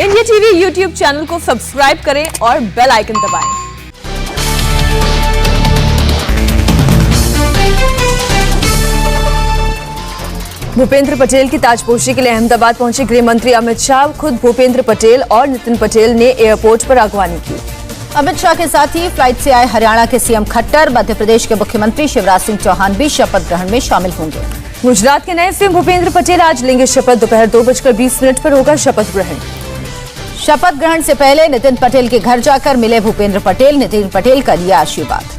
India TV YouTube channel को subscribe करें और बेल आइकन दबाएं। भूपेंद्र पटेल की ताजपोशी के लिए अहमदाबाद पहुंचे गृह मंत्री अमित शाह। खुद भूपेंद्र पटेल और नितिन पटेल ने एयरपोर्ट पर अगवानी की। अमित शाह के साथ ही फ्लाइट से आए हरियाणा के सीएम खट्टर, मध्य प्रदेश के मुख्यमंत्री शिवराज सिंह चौहान भी शपथ ग्रहण में शामिल होंगे। गुजरात के नए सीएम भूपेंद्र पटेल आज लेंगे शपथ। दोपहर 2:20 पर होगा शपथ ग्रहण। शपथ ग्रहण से पहले नितिन पटेल के घर जाकर मिले भूपेंद्र पटेल, नितिन पटेल का लिया आशीर्वाद।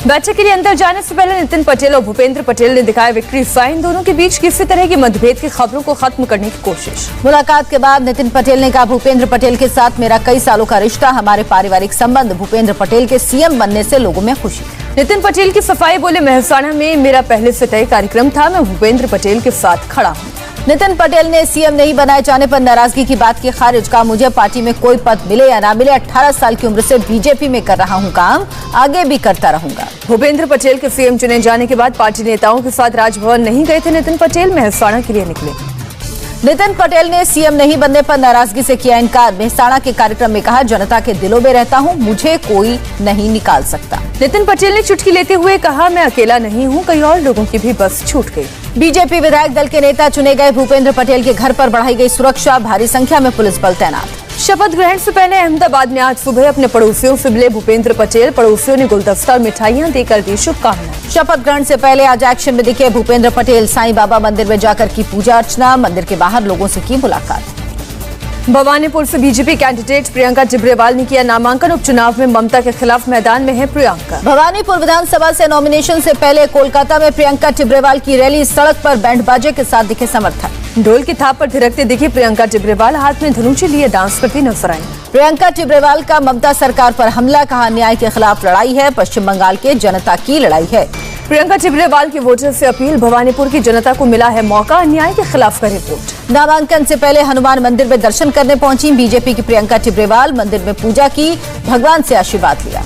बैठक के लिए अंदर जाने से पहले नितिन पटेल और भूपेंद्र पटेल ने दिखाया विक्ट्री साइन। दोनों के बीच किसी तरह की मतभेद की खबरों को खत्म करने की कोशिश। मुलाकात के बाद नितिन पटेल ने कहा, भूपेंद्र पटेल के साथ मेरा कई सालों का रिश्ता, हमारे पारिवारिक संबंध, भूपेंद्र पटेल के सीएम बनने से लोगों में खुशी। नितिन पटेल की सफाई, बोले मेहसाणा में मेरा पहले से तय कार्यक्रम था, मैं भूपेंद्र पटेल के साथ खड़ा हूँ। नितिन पटेल ने सीएम नहीं बनाए जाने पर नाराजगी की बात की खारिज। कहा, मुझे पार्टी में कोई पद मिले या ना मिले, 18 साल की उम्र से बीजेपी में कर रहा हूं काम, आगे भी करता रहूंगा। भूपेंद्र पटेल के सीएम चुने जाने के बाद पार्टी नेताओं के साथ राजभवन नहीं गए थे नितिन पटेल, मेहसाणा के लिए निकले। नितिन पटेल ने सीएम नहीं बनने पर नाराजगी से किया इनकार। मेहसाणा के कार्यक्रम में कहा, जनता के दिलों में रहता हूं, मुझे कोई नहीं निकाल सकता। नितिन पटेल ने चुटकी लेते हुए कहा, मैं अकेला नहीं हूं, कई और लोगों की भी बस छूट गई। बीजेपी विधायक दल के नेता चुने गए। भूपेंद्र पटेल के घर पर बढ़ाई गई सुरक्षा, भारी संख्या में पुलिस बल तैनात। शपथ ग्रहण से पहले अहमदाबाद में आज सुबह अपने पड़ोसियों से मिले भूपेंद्र पटेल। पड़ोसियों ने गुलदस्ता और मिठाइयां देकर दी शुभकामनाएं। शपथ ग्रहण से पहले आज एक्शन में दिखे भूपेंद्र पटेल। साईं बाबा मंदिर में जाकर की पूजा अर्चना, मंदिर के बाहर लोगों से की मुलाकात। भवानीपुर से बीजेपी कैंडिडेट प्रियंका टिब्रेवाल ने किया नामांकन। उपचुनाव में ममता के खिलाफ मैदान में है प्रियंका। भवानीपुर विधानसभा से नॉमिनेशन से पहले कोलकाता में प्रियंका टिब्रेवाल की रैली, सड़क पर बैंड बाजे के साथ दिखे समर्थक। ढोल की थाप पर थिरकते दिखी प्रियंका टिब्रेवाल, हाथ में धनुची लिए डांस करती नजर आई। प्रियंका टिब्रेवाल का ममता सरकार पर हमला, कहा न्याय के खिलाफ लड़ाई है, पश्चिम बंगाल के जनता की लड़ाई है। प्रियंका टिब्रेवाल की वोटर से अपील, भवानीपुर की जनता को मिला है मौका, न्याय के खिलाफ करे वोट। नामांकन से पहले हनुमान मंदिर में दर्शन करने पहुंची बीजेपी की प्रियंका टिब्रेवाल, मंदिर में पूजा की, भगवान से आशीर्वाद लिया।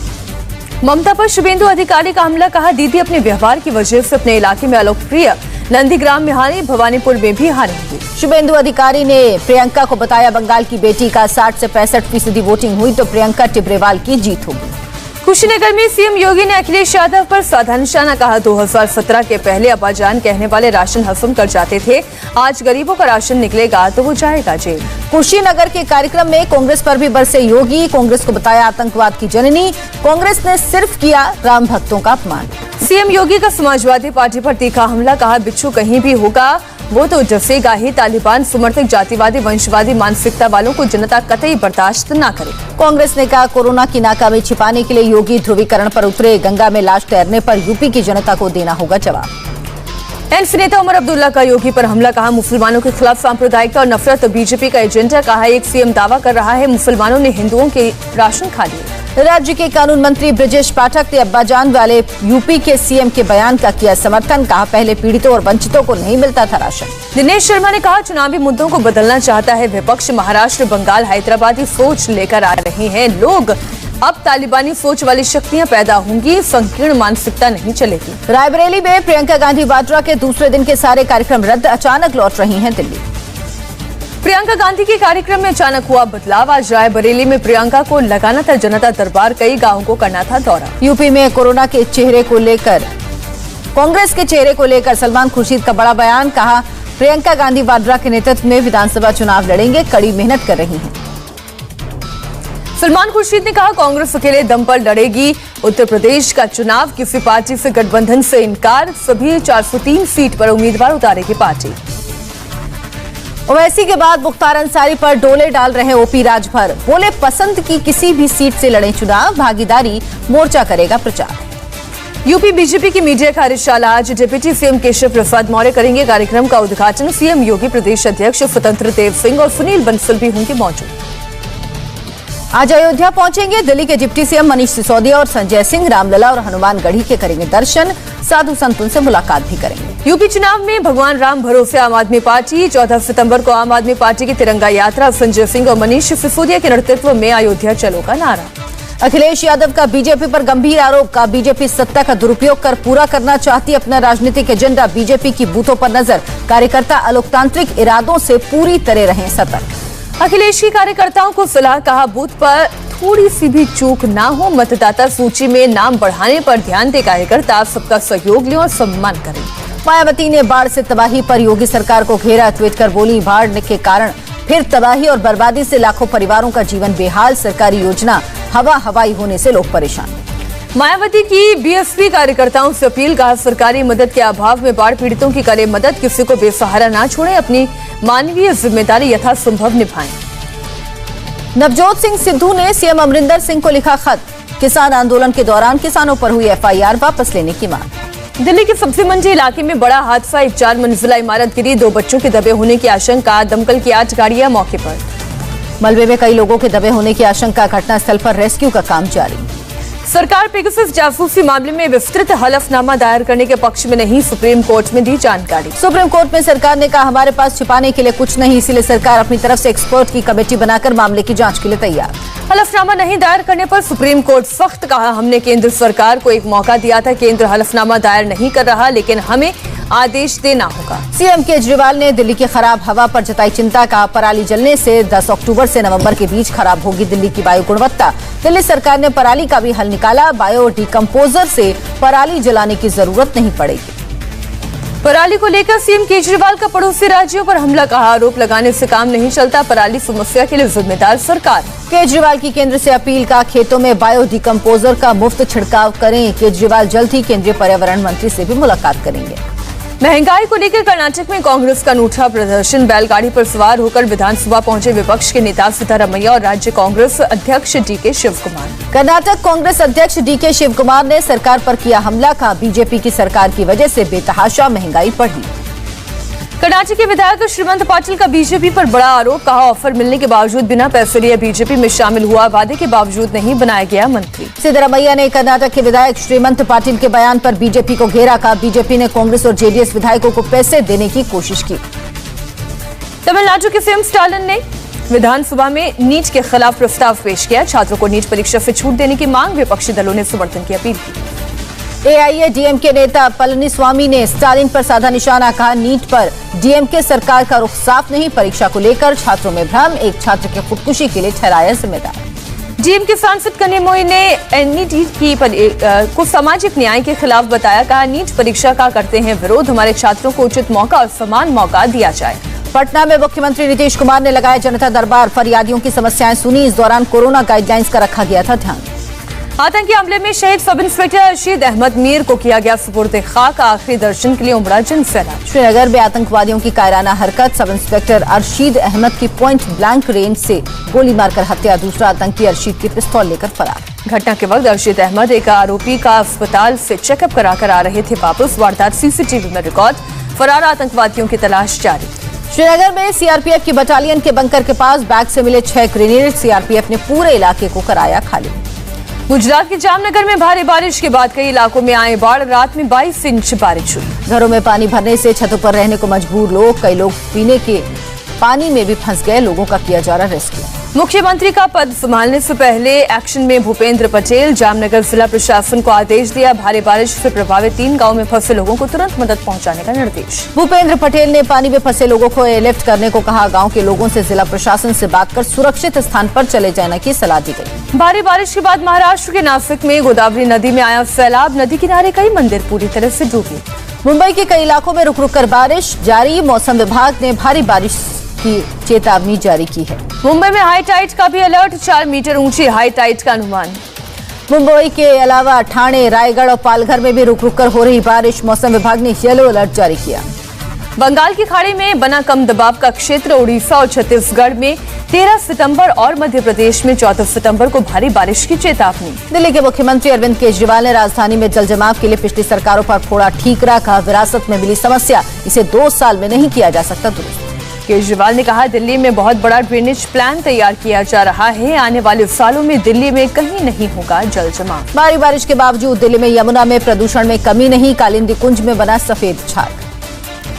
ममता पर शुभेंदु अधिकारी का हमला, कहा दीदी अपने व्यवहार की वजह से अपने इलाके में अलोकप्रिय, नंदीग्राम में हारी, भवानीपुर में भी हारेंगी। शुभेंदु अधिकारी ने प्रियंका को बताया, बंगाल की बेटी का 60 से 65% वोटिंग हुई तो प्रियंका टिब्रेवाल की जीत होगी। कुशीनगर में सीएम योगी ने अखिलेश यादव पर साधा निशाना, कहा 2017 के पहले अब्बाजान कहने वाले राशन हजम कर जाते थे, आज गरीबों का राशन निकलेगा तो वो जाएगा जेल। कुशीनगर के कार्यक्रम में कांग्रेस पर भी बरसे योगी, कांग्रेस को बताया आतंकवाद की जननी, कांग्रेस ने सिर्फ किया राम भक्तों का अपमान। सीएम योगी का समाजवादी पार्टी पर तीखा हमला, कहा बिच्छू कहीं भी होगा वो तो जसेगा ही, तालिबान समर्थक जातिवादी वंशवादी मानसिकता वालों को जनता कतई बर्दाश्त न करे। कांग्रेस ने कहा, कोरोना की नाकामी छिपाने के लिए योगी ध्रुवीकरण पर उतरे, गंगा में लाश तैरने पर यूपी की जनता को देना होगा जवाब। एनसी नेता उमर अब्दुल्ला का योगी पर हमला, कहा मुसलमानों के खिलाफ सांप्रदायिकता और नफरत बीजेपी का एजेंडा, कहा एक सीएम दावा कर रहा है मुसलमानों ने हिंदुओं के राशन खा लिए। राज्य के कानून मंत्री ब्रजेश पाठक ने अब्बाजान वाले यूपी के सीएम के बयान का किया समर्थन, कहा पहले पीड़ितों और वंचितों को नहीं मिलता था राशन। दिनेश शर्मा ने कहा, चुनावी मुद्दों को बदलना चाहता है विपक्ष, महाराष्ट्र बंगाल हैदराबादी सोच लेकर आ रहे हैं लोग, अब तालिबानी सोच वाली शक्तियां पैदा होंगी, संकीर्ण मानसिकता नहीं चलेगी। रायबरेली में प्रियंका गांधी वाड्रा के दूसरे दिन के सारे कार्यक्रम रद्द, अचानक लौट रही हैं दिल्ली। प्रियंका गांधी के कार्यक्रम में अचानक हुआ बदलाव, आज रायबरेली में प्रियंका को लगाना था जनता दरबार, कई गांवों को करना था दौरा। यूपी में कोरोना के चेहरे को लेकर, कांग्रेस के चेहरे को लेकर सलमान खुर्शीद का बड़ा बयान, कहा प्रियंका गांधी वाड्रा के नेतृत्व में विधानसभा चुनाव लड़ेंगे, कड़ी मेहनत कर रही हैं। सलमान खुर्शीद ने कहा, कांग्रेस अकेले दम पर लड़ेगी उत्तर प्रदेश का चुनाव, किसी पार्टी से गठबंधन से इनकार, सभी 403 सीट पर उम्मीदवार उतारेगी पार्टी। ओवैसी के बाद मुख्तार अंसारी पर डोले डाल रहे ओपी राजभर, बोले पसंद की किसी भी सीट से लड़े चुनाव, भागीदारी मोर्चा करेगा प्रचार। यूपी बीजेपी की मीडिया कार्यशाला, आज डिप्टी सीएम केशव प्रसाद मौर्य करेंगे कार्यक्रम का उद्घाटन, सीएम योगी, प्रदेश अध्यक्ष स्वतंत्र देव सिंह और सुनील बंसल भी होंगे मौजूद। आज अयोध्या पहुंचेंगे दिल्ली के डिप्टी सीएम मनीष सिसोदिया और संजय सिंह, रामलला और हनुमानगढ़ी के करेंगे दर्शन, साधु संतों से मुलाकात भी करेंगे। यूपी चुनाव में भगवान राम भरोसे आम आदमी पार्टी, 14 सितंबर को आम आदमी पार्टी की तिरंगा यात्रा, संजय सिंह और मनीष सिसोदिया के नेतृत्व में अयोध्या चलो का नारा। अखिलेश यादव का बीजेपी पर गंभीर आरोप, का बीजेपी सत्ता का दुरुपयोग कर पूरा करना चाहती अपना राजनीतिक एजेंडा, बीजेपी की बूथों पर नजर, कार्यकर्ता अलोकतांत्रिक इरादों से पूरी तरह रहे सतर्क। अखिलेश की कार्यकर्ताओं को सलाह, कहा बूथ पर थोड़ी सी भी चूक ना हो, मतदाता सूची में नाम बढ़ाने पर ध्यान दे कार्यकर्ता, सबका सहयोग लें और सम्मान करें। मायावती ने बाढ़ से तबाही पर योगी सरकार को घेरा, ट्वीट कर बोली बाढ़ के कारण फिर तबाही और बर्बादी से लाखों परिवारों का जीवन बेहाल, सरकारी योजना हवाई होने से लोग परेशान। मायावती की बीएसपी कार्यकर्ताओं से अपील, कहा सरकारी मदद के अभाव में बाढ़ पीड़ितों की करें मदद, किसी को बेसहारा ना छोड़ें, अपनी मानवीय जिम्मेदारी यथासंभव निभाएं। नवजोत सिंह सिद्धू ने सीएम अमरिंदर सिंह को लिखा खत, किसान आंदोलन के दौरान किसानों पर हुई एफआईआर वापस लेने की मांग। दिल्ली के सब्जी मंडी इलाके में बड़ा हादसा, एक 4 मंजिला इमारत गिरी, 2 बच्चों के दबे होने की आशंका, दमकल की 8 गाड़ियां मौके पर। मलबे में कई लोगों के दबे होने की आशंका, घटनास्थल पर रेस्क्यू का काम जारी। सरकार पेगासस जासूसी मामले में विस्तृत हलफनामा दायर करने के पक्ष में नहीं, सुप्रीम कोर्ट में दी जानकारी। सुप्रीम कोर्ट में सरकार ने कहा हमारे पास छिपाने के लिए कुछ नहीं, इसलिए सरकार अपनी तरफ से एक्सपर्ट की कमेटी बनाकर मामले की जांच के लिए तैयार। हलफनामा नहीं दायर करने पर सुप्रीम कोर्ट सख्त, कहा हमने केंद्र सरकार को एक मौका दिया था, केंद्र हलफनामा दायर नहीं कर रहा, लेकिन हमें आदेश देना होगा। सीएम केजरीवाल ने दिल्ली की खराब हवा पर जताई चिंता, कहा पराली जलने से 10 अक्टूबर से नवंबर के बीच खराब होगी दिल्ली की वायु गुणवत्ता। दिल्ली सरकार ने पराली का भी हल निकाला, बायो डिकम्पोजर से पराली जलाने की जरूरत नहीं पड़ेगी। पराली को लेकर सीएम केजरीवाल का पड़ोसी राज्यों पर हमला, कहा आरोप लगाने से काम नहीं चलता, पराली समस्या के लिए जिम्मेदार सरकार। केजरीवाल की केंद्र से अपील, का खेतों में बायो डिकम्पोजर का मुफ्त छिड़काव करें। केजरीवाल जल्द ही केंद्रीय पर्यावरण मंत्री से भी मुलाकात करेंगे। महंगाई को लेकर कर्नाटक में कांग्रेस का अनूठा प्रदर्शन, बैलगाड़ी पर सवार होकर विधानसभा पहुंचे विपक्ष के नेता सिद्धारमैया और राज्य कांग्रेस अध्यक्ष डीके शिवकुमार। कर्नाटक कांग्रेस अध्यक्ष डीके शिवकुमार ने सरकार पर किया हमला, कहा बीजेपी की सरकार की वजह से बेतहाशा महंगाई बढ़ी। कर्नाटक के विधायक श्रीमंत पाटिल का बीजेपी पर बड़ा आरोप, कहा ऑफर मिलने के बावजूद बिना पैसे लिए बीजेपी में शामिल हुआ, वादे के बावजूद नहीं बनाया गया मंत्री। सिद्धरामैया ने कर्नाटक के विधायक श्रीमंत पाटिल के बयान पर बीजेपी को घेरा, कहा बीजेपी ने कांग्रेस और जेडीएस विधायकों को पैसे देने की कोशिश की। तमिलनाडु के सीएम स्टालिन ने विधानसभा में नीट के खिलाफ प्रस्ताव पेश किया, छात्रों को नीट परीक्षा से छूट देने की मांग, विपक्षी दलों ने समर्थन की अपील की। एआईएडीएमके नेता पलनीस्वामी ने स्टालिन पर साधा निशाना, कहा नीट पर डीएमके सरकार का रुख साफ नहीं, परीक्षा को लेकर छात्रों में भ्रम, एक छात्र की खुदकुशी के लिए ठहराया जिम्मेदार। डीएमके सांसद कन्हैया ने एनईटी को सामाजिक न्याय के खिलाफ बताया, कहा नीट परीक्षा का करते हैं विरोध, हमारे छात्रों को उचित मौका और समान मौका दिया जाए। पटना में मुख्यमंत्री नीतीश कुमार ने लगाया जनता दरबार, फरियादियों की समस्याएं सुनी, इस दौरान कोरोना गाइडलाइंस का रखा गया था ध्यान। आतंकी हमले में शहीद सब इंस्पेक्टर रशीद अहमद मीर को किया गया सुपुर्द खाक, आखिरी दर्शन के लिए उमड़ा जनसैलाब। श्रीनगर में आतंकवादियों की कायराना हरकत, सब इंस्पेक्टर अरशीद अहमद की पॉइंट ब्लैंक रेंज से गोली मारकर हत्या, दूसरा आतंकी अरशीद की पिस्तौल लेकर फरार। घटना के वक्त अरशीद अहमद एक आरोपी का अस्पताल से चेकअप कराकर आ रहे थे वापस, वारदात सीसीटीवी में रिकॉर्ड, फरार आतंकवादियों की तलाश जारी। श्रीनगर में सीआरपीएफ की बटालियन के बंकर के पास बैग से मिले 6 ग्रेनेड, सीआरपीएफ ने पूरे इलाके को कराया खाली। गुजरात के जामनगर में भारी बारिश के बाद कई इलाकों में आए बाढ़, रात में 22 इंच बारिश हुई। घरों में पानी भरने से छतों पर रहने को मजबूर लोग, कई लोग पीने के पानी में भी फंस गए, लोगों का किया जा रहा रेस्क्यू। मुख्यमंत्री का पद संभालने से पहले एक्शन में भूपेंद्र पटेल, जामनगर जिला प्रशासन को आदेश दिया, भारी बारिश से प्रभावित 3 गांव में फंसे लोगों को तुरंत मदद पहुंचाने का निर्देश। भूपेंद्र पटेल ने पानी में फंसे लोगों को एयरलिफ्ट करने को कहा, गांव के लोगों से जिला प्रशासन से बात कर सुरक्षित स्थान पर चले जाने की सलाह दी गई। भारी बारिश के बाद महाराष्ट्र के नासिक में गोदावरी नदी में आया सैलाब, नदी किनारे कई मंदिर पूरी तरह से डूबे। मुंबई के कई इलाकों में रुक रुक कर बारिश जारी, मौसम विभाग ने भारी बारिश की चेतावनी जारी की है। मुंबई में हाई टाइड का भी अलर्ट, 4 मीटर ऊंची हाई टाइड का अनुमान। मुंबई के अलावा ठाणे, रायगढ़ और पालघर में भी रुक रुक कर हो रही बारिश, मौसम विभाग ने येलो अलर्ट जारी किया। बंगाल की खाड़ी में बना कम दबाव का क्षेत्र, उड़ीसा और छत्तीसगढ़ में 13 सितंबर और मध्य प्रदेश में 14 सितंबर को भारी बारिश की चेतावनी। दिल्ली के मुख्यमंत्री अरविंद केजरीवाल ने राजधानी में जल जमाव के लिए पिछली सरकारों पर फोड़ा ठीकरा, कहा विरासत में मिली समस्या, इसे 2 साल में नहीं किया जा सकता दुरुस्त। केजरीवाल ने कहा दिल्ली में बहुत बड़ा ड्रेनेज प्लान तैयार किया जा रहा है, आने वाले सालों में दिल्ली में कहीं नहीं होगा जल जमाव। भारी बारिश के बावजूद दिल्ली में यमुना में प्रदूषण में कमी नहीं, कालिंदी कुंज में बना सफेद छाग।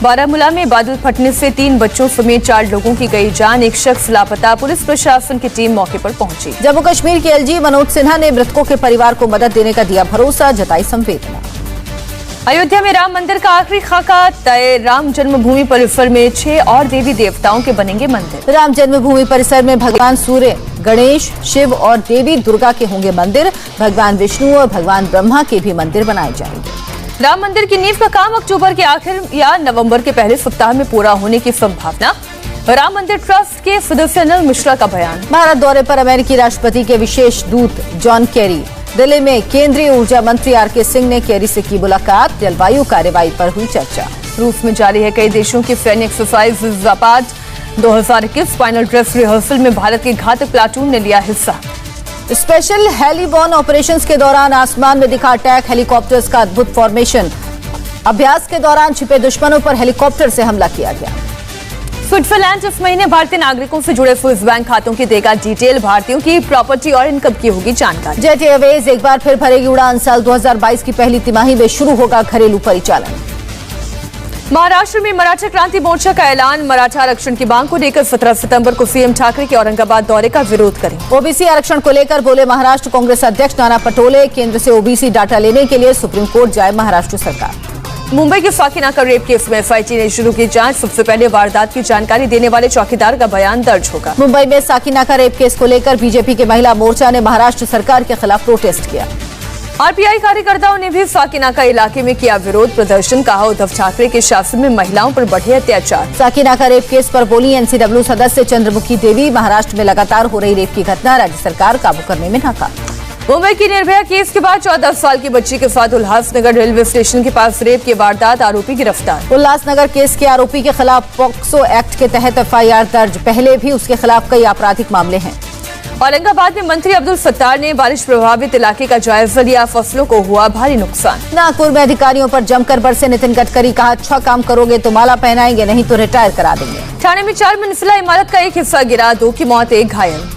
बारामूला में बादल फटने से 3 बच्चों समेत 4 लोगों की गई जान, एक शख्स लापता, पुलिस प्रशासन की टीम मौके पर पहुंची। जम्मू कश्मीर के एलजी मनोज सिन्हा ने मृतकों के परिवार को मदद देने का दिया भरोसा, जताई संवेदना। अयोध्या में राम मंदिर का आखिरी खाका तय। राम जन्मभूमि परिसर में 6 और देवी देवताओं के बनेंगे मंदिर। राम जन्मभूमि परिसर में भगवान सूर्य, गणेश, शिव और देवी दुर्गा के होंगे मंदिर। भगवान विष्णु और भगवान ब्रह्मा के भी मंदिर बनाए जाएंगे। राम मंदिर की नींव का काम अक्टूबर के आखिर या नवंबर के पहले सप्ताह में पूरा होने की संभावना। राम मंदिर ट्रस्ट के सदस्य अनिल मिश्रा का बयान। भारत दौरे पर अमेरिकी राष्ट्रपति के विशेष दूत जॉन केरी। दिल्ली में केंद्रीय ऊर्जा मंत्री आर.के. सिंह ने केरी से की मुलाकात। जलवायु कार्यवाही पर हुई चर्चा। रूस में जारी है कई देशों की सैन्य एक्सरसाइज। जापाद 2021 फाइनल ड्रेस रिहर्सल में भारत के घातक प्लाटून ने लिया हिस्सा। स्पेशल हेलीबॉर्न ऑपरेशंस के दौरान आसमान में दिखा अटैक। हेलीकॉप्टर्स का अद्भुत फॉर्मेशन। अभ्यास के दौरान छिपे दुश्मनों पर हेलीकॉप्टर से हमला किया गया। स्विट्जरलैंड इस महीने भारतीय नागरिकों से जुड़े स्विस बैंक खातों की देगा डिटेल। भारतीयों की प्रॉपर्टी और इनकम की होगी जानकारी। जेट एयरवेज एक बार फिर भरेगी उड़ान। साल 2022 की पहली तिमाही में शुरू होगा घरेलू परिचालन। महाराष्ट्र में मराठा क्रांति मोर्चा का ऐलान। मराठा आरक्षण की मांग को लेकर 17 सितंबर को सीएम ठाकरे के औरंगाबाद दौरे का विरोध करें। ओबीसी आरक्षण को लेकर बोले महाराष्ट्र कांग्रेस अध्यक्ष नाना पटोले। केंद्र से ओबीसी डाटा लेने के लिए सुप्रीम कोर्ट जाए महाराष्ट्र सरकार। मुंबई के साकिनाका रेप केस में एसआईटी ने शुरू की जांच। सबसे पहले वारदात की जानकारी देने वाले चौकीदार का बयान दर्ज होगा। मुंबई में साकिनाका रेप केस को लेकर बीजेपी के महिला मोर्चा ने महाराष्ट्र सरकार के खिलाफ प्रोटेस्ट किया। आरपीआई कार्यकर्ताओं ने भी साकिनाका इलाके में किया विरोध प्रदर्शन। कहा उद्धव ठाकरे के शासन में महिलाओं पर बढ़े अत्याचार। साकिनाका रेप केस पर बोली एनसीडब्ल्यू सदस्य चंद्रमुखी देवी। महाराष्ट्र में लगातार हो रही रेप की घटना राज्य सरकार काबू करने में नाकाम। मुंबई की निर्भया केस के बाद 14 साल की बच्ची के साथ उल्लासनगर रेलवे स्टेशन के पास रेप की वारदात। आरोपी गिरफ्तार। उल्लासनगर केस के आरोपी के खिलाफ पॉक्सो एक्ट के तहत एफआईआर दर्ज। पहले भी उसके खिलाफ कई आपराधिक मामले हैं। औरंगाबाद में मंत्री अब्दुल सत्तार ने बारिश प्रभावित इलाके का जायजा लिया। फसलों को हुआ भारी नुकसान। नागपुर में अधिकारियों पर जमकर बरसे नितिन गडकरी। कहा अच्छा काम करोगे तो माला पहनाएंगे, नहीं तो रिटायर करा देंगे। ठाणे में 4 मंजिला इमारत का एक हिस्सा गिरा। 2 की मौत, 1 घायल।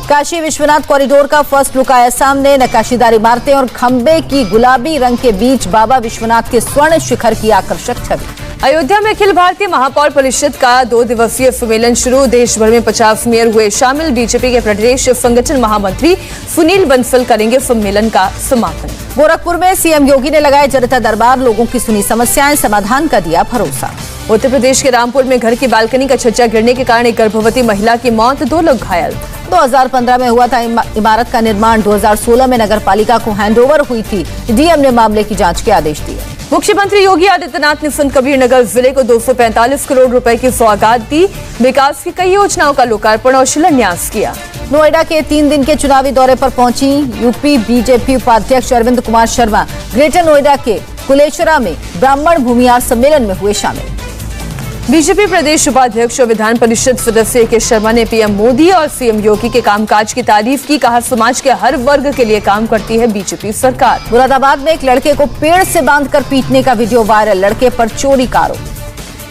काशी विश्वनाथ कॉरिडोर का फर्स्ट लुक आया सामने। नक्काशीदार इमारतें और खंबे की गुलाबी रंग के बीच बाबा विश्वनाथ के स्वर्ण शिखर की आकर्षक छवि। अयोध्या में अखिल भारतीय महापौर परिषद का 2 दिवसीय सम्मेलन शुरू। देश भर में 50 मेयर हुए शामिल। बीजेपी के प्रदेश संगठन महामंत्री सुनील बंसल करेंगे सम्मेलन का समापन। गोरखपुर में सीएम योगी ने लगाए जनता दरबार। लोगों की सुनी समस्याएं, समाधान का दिया भरोसा। उत्तर प्रदेश के रामपुर में घर की बालकनी का छज्जा गिरने के कारण एक गर्भवती महिला की मौत, 2 लोग घायल। 2015 में हुआ था इमारत का निर्माण। 2016 में नगर पालिका को हैंडओवर हुई थी। डीएम ने मामले की जांच के आदेश दिए। मुख्यमंत्री योगी आदित्यनाथ ने संत कबीरनगर जिले को 245 करोड़ रुपए की सौगात दी। विकास की कई योजनाओं का लोकार्पण और शिलान्यास किया। नोएडा के 3 दिन के चुनावी दौरे पर पहुंची यूपी बीजेपी उपाध्यक्ष अरविंद कुमार शर्मा। ग्रेटर नोएडा के कुलेश्वरा में ब्राह्मण भूमिहार सम्मेलन में हुए शामिल। बीजेपी प्रदेश उपाध्यक्ष और विधान परिषद सदस्य के शर्मा ने पीएम मोदी और सीएम योगी के कामकाज की तारीफ की। कहा समाज के हर वर्ग के लिए काम करती है बीजेपी सरकार। मुरादाबाद में एक लड़के को पेड़ से बांधकर पीटने का वीडियो वायरल। लड़के पर चोरी का आरोप।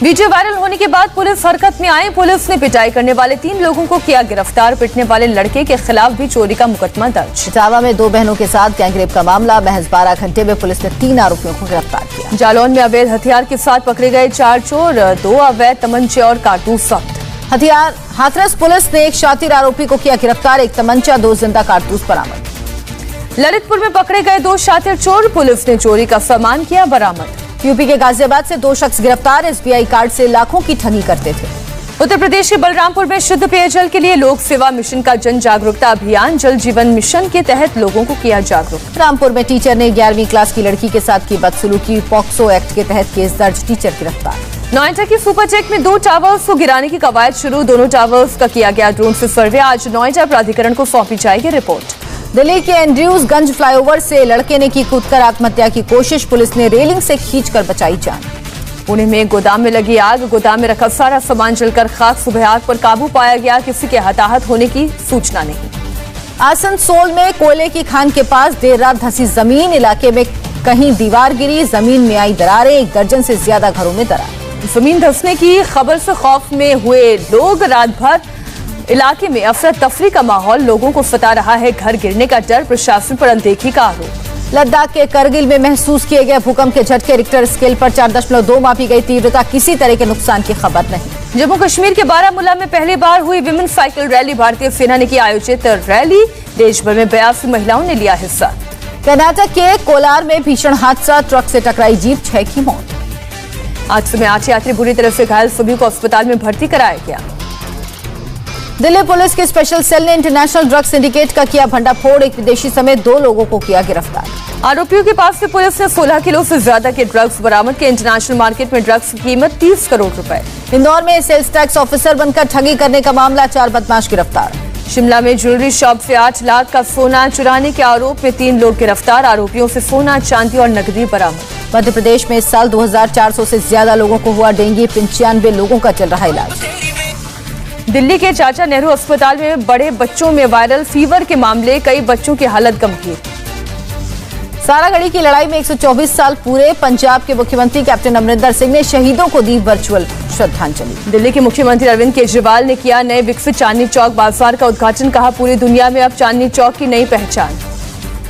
वीडियो वायरल होने के बाद पुलिस हरकत में आई। पुलिस ने पिटाई करने वाले 3 लोगों को किया गिरफ्तार। पिटने वाले लड़के के खिलाफ भी चोरी का मुकदमा दर्ज। इटावा में 2 बहनों के साथ गैंगरेप का मामला। महज 12 घंटे में पुलिस ने 3 आरोपियों को गिरफ्तार किया। जालौन में अवैध हथियार के साथ पकड़े गए 4 चोर। 2 अवैध तमंचे और कारतूस जब्त। हथियार हाथरस पुलिस ने एक शातिर आरोपी को किया गिरफ्तार। 1 तमंचा 2 जिंदा कारतूस बरामद। ललितपुर में पकड़े गए 2 शातिर चोर। पुलिस ने चोरी का सामान किया बरामद। यूपी के गाजियाबाद से 2 शख्स गिरफ्तार। एसबीआई कार्ड से लाखों की ठगी करते थे। उत्तर प्रदेश के बलरामपुर में शुद्ध पेयजल के लिए लोक सेवा मिशन का जन जागरूकता अभियान। जल जीवन मिशन के तहत लोगों को किया जागरूक। रामपुर में टीचर ने 11वीं क्लास की लड़की के साथ की बदसलूकी। पॉक्सो एक्ट के तहत केस दर्ज। टीचर गिरफ्तार। नोएडा की सुपरटेक में 2 टावर्स को गिराने की कवायद शुरू। दोनों टावर्स का किया गया ड्रोन से सर्वे। आज नोएडा प्राधिकरण को सौंपी जाएगी रिपोर्ट। दिल्ली के एंड्रयूजगंज फ्लाईओवर से लड़के ने की कूदकर आत्महत्या की कोशिश। पुलिस ने रेलिंग से खींचकर बचाई जान। पुणे में गोदाम में लगी आग। गोदाम में रखा सारा सामान जलकर खाक। सुबह आग पर काबू पाया गया। किसी के हताहत होने की सूचना नहीं। आसनसोल में कोयले की खान के पास देर रात धंसी जमीन। इलाके में कहीं दीवार गिरी, जमीन में आई दरारें। 1 दर्जन से ज्यादा घरों में दरार। जमीन धंसने की खबर से खौफ में हुए लोग। रात भर इलाके में अफरा तफरी का माहौल। लोगों को सता रहा है घर गिरने का डर। प्रशासन पर अनदेखी का आरोप। लद्दाख के करगिल में महसूस किए गए भूकंप के झटके। रिक्टर स्केल पर 4.2 मापी गई तीव्रता। किसी तरह के नुकसान की खबर नहीं। जम्मू कश्मीर के बारामूला में पहली बार हुई विमेन साइकिल रैली। भारतीय सेना ने की आयोजित रैली। देश भर में 82 महिलाओं ने लिया हिस्सा। कर्नाटक के कोलार में भीषण हादसा, ट्रक से टकराई जीप, 6 की मौत। हादसे में 8 यात्री बुरी तरह से घायल, सभी को अस्पताल में भर्ती कराया गया। दिल्ली पुलिस के स्पेशल सेल ने इंटरनेशनल ड्रग सिंडिकेट का किया भंडाफोड़, एक विदेशी समेत 2 लोगों को किया गिरफ्तार। आरोपियों के पास से पुलिस ने 16 किलो से ज्यादा के ड्रग्स बरामद किए। इंटरनेशनल मार्केट में ड्रग्स की कीमत 30 करोड़ रुपए। इंदौर में सेल्स टैक्स ऑफिसर बनकर ठगी करने का मामला, 4 बदमाश गिरफ्तार। शिमला में ज्वेलरी शॉप से 8 लाख का सोना चुराने के आरोप में 3 लोग गिरफ्तार। आरोपियों से सोना, चांदी और नकदी बरामद। मध्य प्रदेश में इस साल 2400 से ज्यादा लोगों को हुआ डेंगू, 95 लोगों का चल रहा इलाज। दिल्ली के चाचा नेहरू अस्पताल में बड़े बच्चों में वायरल फीवर के मामले, कई बच्चों की हालत गंभीर। सारागढ़ी की लड़ाई में 124 साल पूरे, पंजाब के मुख्यमंत्री कैप्टन अमरिंदर सिंह ने शहीदों को दी वर्चुअल श्रद्धांजलि। दिल्ली के मुख्यमंत्री अरविंद केजरीवाल ने किया नए विकसित चांदनी चौक बाजार का उद्घाटन, कहा पूरी दुनिया में अब चांदनी चौक की नई पहचान।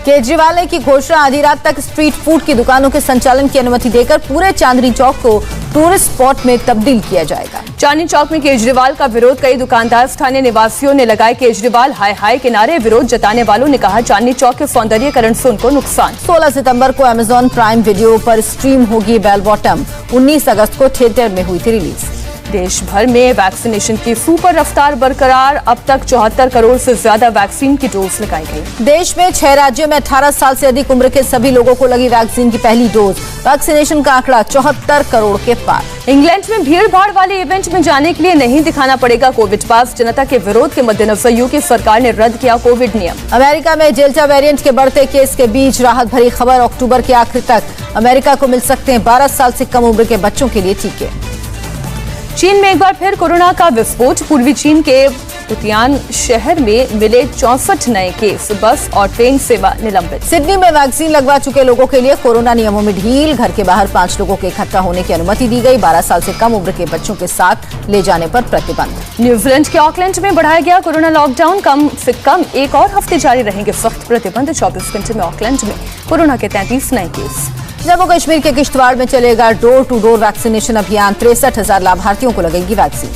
केजरीवाल ने की घोषणा, आधी रात तक स्ट्रीट फूड की दुकानों के संचालन की अनुमति देकर पूरे चांदनी चौक को टूरिस्ट स्पॉट में तब्दील किया जाएगा। चांदनी चौक में केजरीवाल का विरोध, कई दुकानदार, स्थानीय निवासियों ने लगाए केजरीवाल हाय हाय के नारे। विरोध जताने वालों ने कहा चांदनी चौक के सौंदर्यीकरण से उनको नुकसान। 16 सितंबर को अमेजॉन प्राइम वीडियो पर स्ट्रीम होगी बेल बॉटम, 19 अगस्त को थिएटर में हुई थी रिलीज। देश भर में वैक्सीनेशन की सुपर रफ्तार बरकरार, अब तक 74 करोड़ से ज्यादा वैक्सीन की डोज लगाई गई। देश में 6 राज्यों में 18 साल से अधिक उम्र के सभी लोगों को लगी वैक्सीन की पहली डोज, वैक्सीनेशन का आंकड़ा 74 करोड़ के पार। इंग्लैंड में भीड़ भाड़ वाले इवेंट में जाने के लिए नहीं दिखाना पड़ेगा कोविड पास, जनता के विरोध के मद्देनजर यूके सरकार ने रद्द किया कोविड नियम। अमेरिका में डेल्टा वेरिएंट के बढ़ते केस के बीच राहत भरी खबर, अक्टूबर के आखिर तक अमेरिका को मिल सकते हैं 12 साल से कम उम्र के बच्चों के लिए टीके। चीन में एक बार फिर कोरोना का विस्फोट, पूर्वी चीन के फुटियान शहर में मिले 64 नए केस, बस और ट्रेन सेवा निलंबित। सिडनी में वैक्सीन लगवा चुके लोगों के लिए कोरोना नियमों में ढील, घर के बाहर 5 लोगों के इकट्ठा होने की अनुमति दी गई, 12 साल से कम उम्र के बच्चों के साथ ले जाने पर प्रतिबंध। न्यूजीलैंड के ऑकलैंड में बढ़ाया गया कोरोना लॉकडाउन, कम से कम एक और हफ्ते जारी रहेंगे सख्त प्रतिबंध। 24 घंटे में ऑकलैंड में कोरोना के 33 नए केस। जम्मू कश्मीर के किश्तवाड़ में चलेगा डोर टू डोर वैक्सीनेशन अभियान, 63,000 लाभार्थियों को लगेगी वैक्सीन।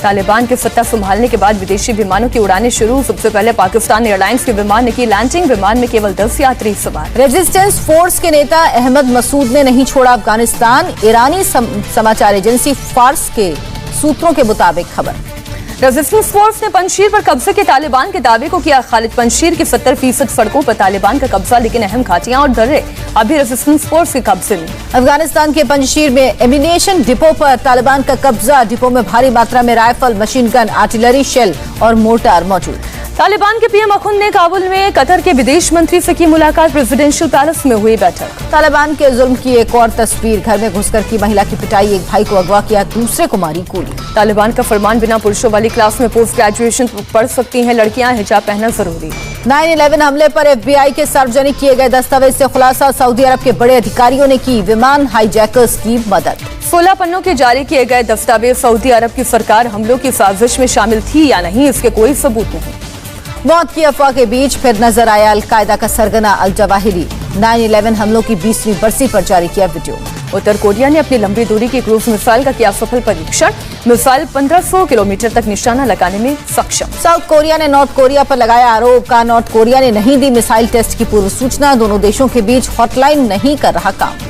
तालिबान के सत्ता संभालने के बाद विदेशी विमानों की उड़ानें शुरू, सबसे पहले पाकिस्तान एयरलाइंस के विमान ने की लैंडिंग, विमान में केवल 10 यात्री सवार। रेजिस्टेंस फोर्स के नेता अहमद मसूद ने नहीं छोड़ा अफगानिस्तान, ईरानी समाचार एजेंसी फार्स के सूत्रों के मुताबिक खबर। रेजिस्टेंस फोर्स ने पंजशीर पर कब्जे के तालिबान के दावे को किया खारिज। पंजशीर की 70% सड़कों पर तालिबान का कब्जा, लेकिन अहम घाटियां और दर्रे अभी रेजिस्टेंस फोर्स के कब्जे में। अफगानिस्तान के पंजशीर में एम्यूनिशन डिपो पर तालिबान का कब्जा, डिपो में भारी मात्रा में rifle, machine gun, artillery shell और मोर्टार मौजूद। तालिबान के पीएम अखुंद ने काबुल में कतर के विदेश मंत्री से की मुलाकात, प्रेसिडेंशियल पैलेस में हुई बैठक। तालिबान के जुल्म की एक और तस्वीर, घर में घुसकर की महिला की पिटाई, एक भाई को अगवा किया, दूसरे को मारी गोली। तालिबान का फरमान, बिना पुरुषों वाली क्लास में पोस्ट ग्रेजुएशन पढ़ सकती हैं लड़कियां, हिजाब पहनना जरूरी। 9/11 हमले पर FBI के सार्वजनिक किए गए दस्तावेज से खुलासा, सऊदी अरब के बड़े अधिकारियों ने की विमान हाईजैकर्स की मदद। 16 पन्नों के जारी किए गए दस्तावेज, सऊदी अरब की सरकार हमलों की साजिश में शामिल थी या नहीं, इसके कोई सबूत नहीं। मौत की अफवाह के बीच फिर नजर आया अलकायदा का सरगना अल जवाहिरी, 9/11 हमलों की 20वीं बरसी पर जारी किया वीडियो। उत्तर कोरिया ने अपनी लंबी दूरी की क्रूज मिसाइल का किया सफल परीक्षण, मिसाइल 1500 किलोमीटर तक निशाना लगाने में सक्षम। साउथ कोरिया ने नॉर्थ कोरिया पर लगाया आरोप, कहा नॉर्थ कोरिया ने नहीं दी मिसाइल टेस्ट की पूर्व सूचना, दोनों देशों के बीच हॉटलाइन नहीं कर रहा काम।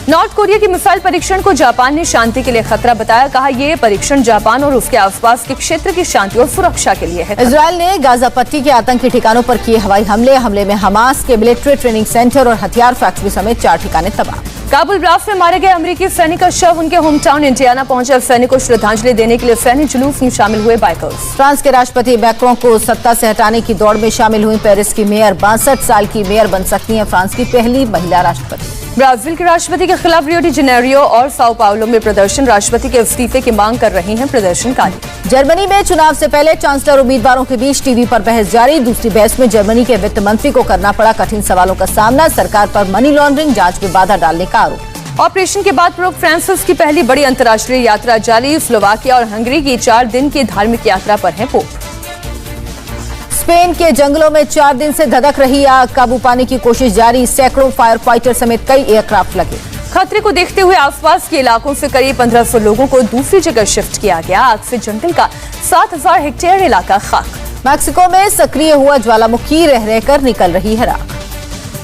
नॉर्थ कोरिया की मिसाइल परीक्षण को जापान ने शांति के लिए खतरा बताया, कहा यह परीक्षण जापान और उसके आसपास के क्षेत्र की शांति और सुरक्षा के लिए है। इजरायल ने गाजा पट्टी के आतंकी ठिकानों पर किए हवाई हमले में हमास के मिलिट्री ट्रेनिंग सेंटर और हथियार फैक्ट्री समेत 4 ठिकाने तबाह। काबुल ब्लास्ट में मारे गए अमेरिकी सैनिक का शव उनके होम टाउन इंडियाना पहुंचा, सैनिक को श्रद्धांजलि देने के लिए सैनिक जुलूस में शामिल हुए बाइकर्स। फ्रांस के राष्ट्रपति मैक्रों को सत्ता से हटाने की दौड़ में शामिल हुई पेरिस की मेयर, 62 साल की मेयर बन सकती हैं फ्रांस की पहली महिला राष्ट्रपति। ब्राजील के राष्ट्रपति के खिलाफ रियो डी जेनेरियो और साओ पाउलो में प्रदर्शन, राष्ट्रपति के इस्तीफे की मांग कर रहे हैं प्रदर्शनकारी। जर्मनी में चुनाव से पहले चांसलर उम्मीदवारों के बीच टीवी पर बहस जारी, दूसरी बहस में जर्मनी के वित्त मंत्री को करना पड़ा कठिन सवालों का सामना, सरकार पर मनी लॉन्ड्रिंग जांच में बाधा डालने का आरोप। ऑपरेशन के बाद पोप फ्रांसिस की पहली बड़ी अंतर्राष्ट्रीय यात्रा जारी, स्लोवाकिया और हंगरी की 4 दिन की धार्मिक यात्रा पर है पोप। स्पेन के जंगलों में 4 दिन से धधक रही आग, काबू पाने की कोशिश जारी, सैकड़ों फायर फाइटर समेत कई एयरक्राफ्ट लगे। खतरे को देखते हुए आसपास के इलाकों से करीब 1500 लोगों को दूसरी जगह शिफ्ट किया गया। आग से जंगल का 7000 हेक्टेयर इलाका खाक। मैक्सिको में सक्रिय हुआ ज्वालामुखी, रह रहकर निकल रही है राख।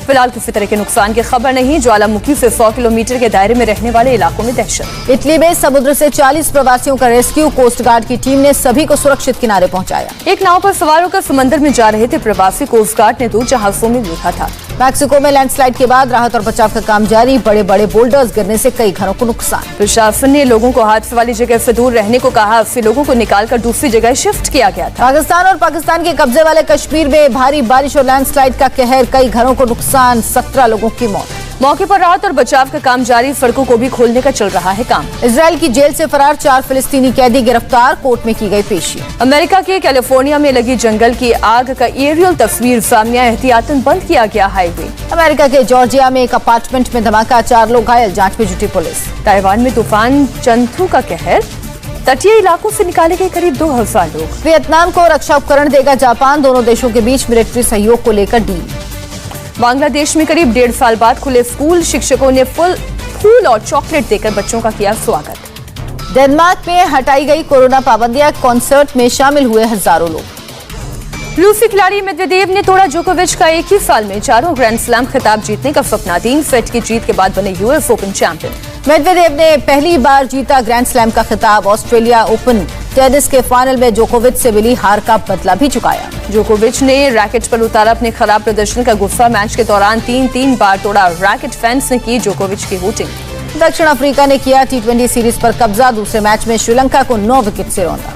फिलहाल किसी तरह के नुकसान की खबर नहीं। ज्वालामुखी से 100 किलोमीटर के दायरे में रहने वाले इलाकों में दहशत। इटली में समुद्र से 40 प्रवासियों का रेस्क्यू। कोस्ट गार्ड की टीम ने सभी को सुरक्षित किनारे पहुंचाया। एक नाव पर सवार होकर समंदर में जा रहे थे प्रवासी। कोस्ट गार्ड ने 2 जहाजों में देखा था। मैक्सिको में लैंडस्लाइड के बाद राहत और बचाव का काम जारी। बड़े बड़े बोल्डर्स गिरने से कई घरों को नुकसान। प्रशासन ने लोगों को हादसे वाली जगह से दूर रहने को कहा। 80 लोगों को निकालकर दूसरी जगह शिफ्ट किया गया था। पाकिस्तान और पाकिस्तान के कब्जे वाले कश्मीर में भारी बारिश और लैंडस्लाइड का कहर। कई घरों को नुकसान, 17 लोगों की मौत। मौके पर राहत और बचाव का काम जारी। सड़कों को भी खोलने का चल रहा है काम। इजराइल की जेल से फरार 4 फिलिस्तीनी कैदी गिरफ्तार। कोर्ट में की गई पेशी। अमेरिका के कैलिफोर्निया में लगी जंगल की आग का एरियल तस्वीर सामने आया। एहतियातन बंद किया गया हाईवे। अमेरिका के जॉर्जिया में एक अपार्टमेंट में धमाका, 4 लोग घायल, जांच में जुटी पुलिस। ताइवान में तूफान चंथू का कहर। तटीय इलाकों से निकाले गए करीब 2000 लोग। वियतनाम को रक्षा उपकरण देगा जापान। दोनों देशों के बीच मिलिट्री सहयोग को लेकर डील। बांग्लादेश में करीब 1.5 साल बाद खुले स्कूल। शिक्षकों ने फूल और चॉकलेट देकर बच्चों का किया स्वागत। डेनमार्क में हटाई गई कोरोना पाबंदियां। कॉन्सर्ट में शामिल हुए हजारों लोग। रूसी खिलाड़ी मेदवेदेव ने तोड़ा जोकोविच का एक ही साल में 4 ग्रैंड स्लैम खिताब जीतने का सपना। 3 सेट की जीत के बाद बने यूएस ओपन चैंपियन। मेदवेदेव ने पहली बार जीता ग्रैंड स्लैम का खिताब। ऑस्ट्रेलिया ओपन टेनिस के फाइनल में जोकोविच से मिली हार का बदला भी चुकाया। जोकोविच ने रैकेट पर उतारा अपने खराब प्रदर्शन का गुस्सा। मैच के दौरान 3 बार तोड़ा रैकेट। फैंस ने की जोकोविच की हूटिंग। दक्षिण अफ्रीका ने किया T20 सीरीज पर कब्जा। दूसरे मैच में श्रीलंका को 9 विकेट से रौंदा।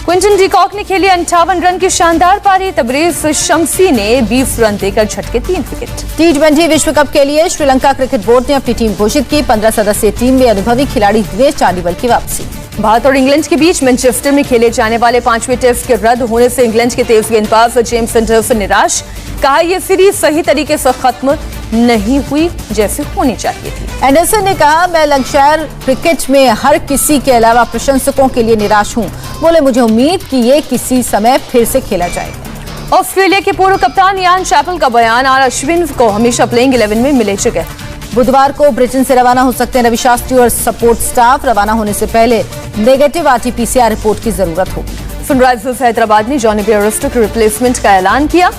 क्विंटन डी कॉक ने खेली 58 रन की शानदार पारी। तबरेज शम्सी ने 20 रन देकर झटके 3 विकेट। T20 विश्व कप के लिए श्रीलंका क्रिकेट बोर्ड ने अपनी टीम घोषित की। 15 सदस्यीय टीम में अनुभवी खिलाड़ी दिनेश चांडीवल की वापसी। भारत और इंग्लैंड के बीच मैनचेस्टर में खेले जाने वाले 5वें टेस्ट के रद्द होने से इंग्लैंड के तेज गेंदबाज जेम्स एंडरसन निराश। कहा यह सीरीज सही तरीके से खत्म नहीं हुई जैसे होनी चाहिए थी। एंडरसन ने कहा, मैं लंकाशायर क्रिकेट में हर किसी के अलावा प्रशंसकों के लिए निराश हूं। बोले, मुझे उम्मीद कि ये किसी समय फिर से खेला जाएगा। ऑस्ट्रेलिया के पूर्व कप्तान इयान चैपल का बयान। आर अश्विन को हमेशा प्लेइंग 11 में मिले जगह। बुधवार को ब्रिटेन से रवाना हो सकते हैं रवि शास्त्री और सपोर्ट स्टाफ। रवाना होने से पहले नेगेटिव RT-PCR रिपोर्ट की जरूरत होगी। सनराइजर्स हैदराबाद ने जॉनी बेयरस्टो के रिप्लेसमेंट का ऐलान किया।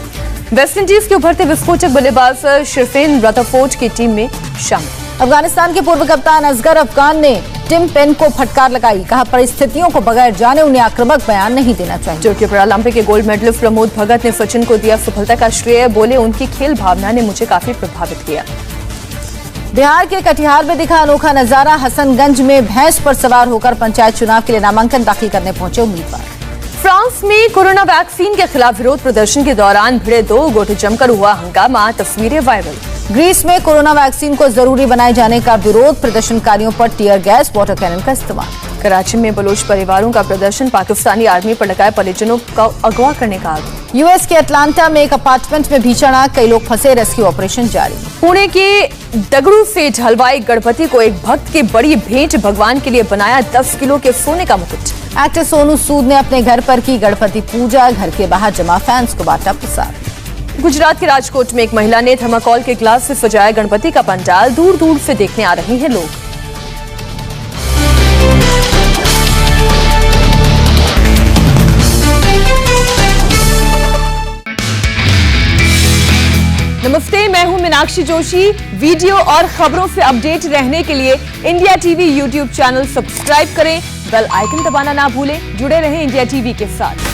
वेस्टइंडीज के उभरते विस्फोटक बल्लेबाज शिफेन रदरफोर्ड की टीम में शामिल। अफगानिस्तान के पूर्व कप्तान असगर अफगान ने टिम पेन को फटकार लगाई। कहा, परिस्थितियों को बगैर जाने उन्हें आक्रामक बयान नहीं देना चाहिए। टोक्यो पैरालंपिक के गोल्ड मेडलिस्ट प्रमोद भगत ने सचिन को दिया सफलता का श्रेय। बोले, उनकी खेल भावना ने मुझे काफी प्रभावित किया। बिहार के कटिहार में दिखा अनोखा नजारा। हसनगंज में भैंस पर सवार होकर पंचायत चुनाव के लिए नामांकन दाखिल करने पहुंचे उम्मीदवार। फ्रांस में कोरोना वैक्सीन के खिलाफ विरोध प्रदर्शन के दौरान भिड़े 2 गुट। जमकर हुआ हंगामा। तस्वीरें वायरल। ग्रीस में कोरोना वैक्सीन को जरूरी बनाए जाने का विरोध। प्रदर्शनकारियों पर टीयर गैस, वाटर कैनन का इस्तेमाल। कराची में बलोच परिवारों का प्रदर्शन। पाकिस्तानी आर्मी पर लगाए परिजनों का अगवा करने का आरोप। यूएस के अटलांटा में एक अपार्टमेंट में भीषण आग। कई लोग फंसे। रेस्क्यू ऑपरेशन जारी। पुणे के दगड़ू से ढलवाई गणपति को एक भक्त की बड़ी भेंट। भगवान के लिए बनाया 10 किलो के सोने का मुकुट। एक्टर सोनू सूद ने अपने घर पर की गणपति पूजा। घर के बाहर जमा फैंस को बांटा प्रसाद। गुजरात के राजकोट में एक महिला ने थर्माकोल के ग्लास से सजाया गणपति का पंडाल। दूर दूर से देखने आ रहे हैं लोग। नमस्ते, मैं हूं मीनाक्षी जोशी। वीडियो और खबरों से अपडेट रहने के लिए India TV YouTube channel subscribe करें। बेल आइकन दबाना ना भूलें। जुड़े रहें इंडिया टीवी के साथ।